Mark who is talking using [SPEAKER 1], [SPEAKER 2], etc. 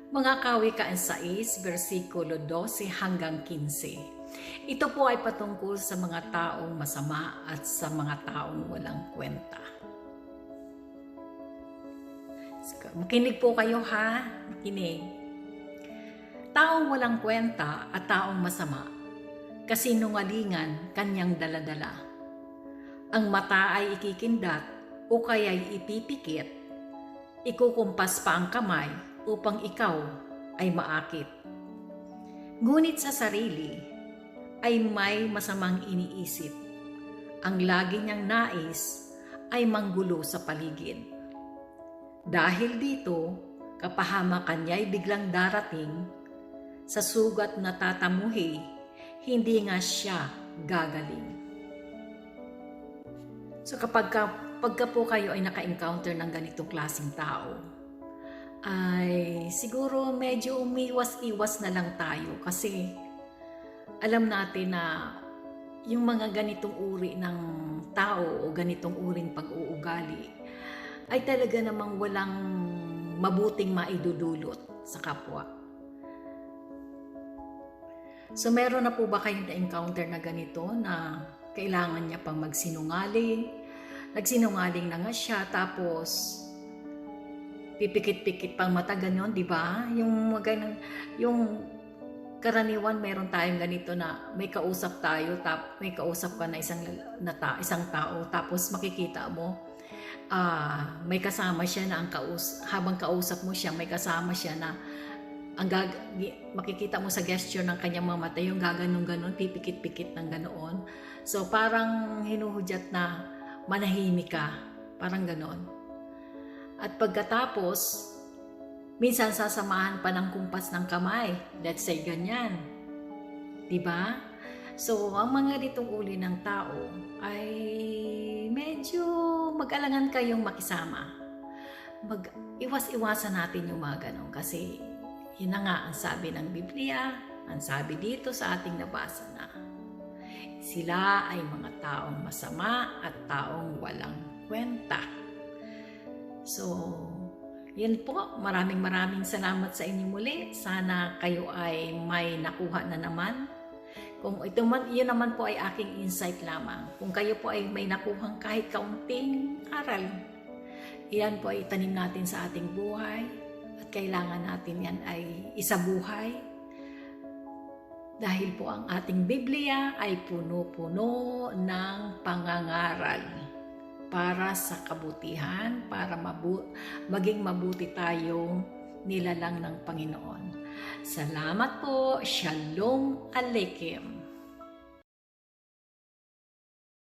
[SPEAKER 1] Mga Kawikaan 6, versikulo 12 hanggang 15. Ito po ay patungkol sa mga taong masama at sa mga taong walang kwenta. Makinig po kayo ha, makinig. Taong walang kwenta at taong masama, kasinungalingan kanyang daladala. Ang mata ay ikikindat o kaya'y ipipikit, ikukumpas pa ang kamay upang ikaw ay maakit. Ngunit sa sarili ay may masamang iniisip. Ang lagi niyang nais ay manggulo sa paligid. Dahil dito, kapahamakan niya ay biglang darating. Sa sugat na tatamuhi, hindi nga siya gagaling. So pagka po kayo ay naka-encounter ng ganitong klaseng tao, ay siguro medyo umiwas-iwas na lang tayo kasi alam natin na yung mga ganitong uri ng tao o ganitong uring pag-uugali ay talaga namang walang mabuting maidudulot sa kapwa. So meron na po ba kayong na-encounter na ganito na kailangan niya pang magsinungaling? Nagsinungaling na nga siya tapos pipikit-pikit pang mata, ganyan, di ba? Yung karaniwan meron tayong ganito na may kausap tayo, may kausap ka na isang tao, tapos makikita mo, may kasama siya na habang kausap mo siya, may kasama siya na makikita mo sa gesture ng kanyang mga mata, yung gaganong-ganon, pipikit-pikit ng ganoon. So parang hinuhudyat na manahimik ka, parang ganon. At pagkatapos, minsan sasamahan pa ng kumpas ng kamay. Let's say ganyan. Diba? So, ang mga ditong uli ng tao ay medyo mag-alangan kayong makisama. Iwas-iwasan natin yung mga ganun kasi yun na nga ang sabi ng Biblia, ang sabi dito sa ating nabasa na sila ay mga taong masama at taong walang kwenta. So, yan po. Maraming salamat sa inyo muli. Sana kayo ay may nakuha na naman. Kung yun naman po ay aking insight lamang. Kung kayo po ay may nakuhang kahit kaunting aral, yan po ay itanim natin sa ating buhay. At kailangan natin yan ay isabuhay. Dahil po ang ating Biblia ay puno-puno ng pangangaral para sa kabutihan, para maging mabuti tayong nilalang ng Panginoon. Salamat po. Shalom Aleichem.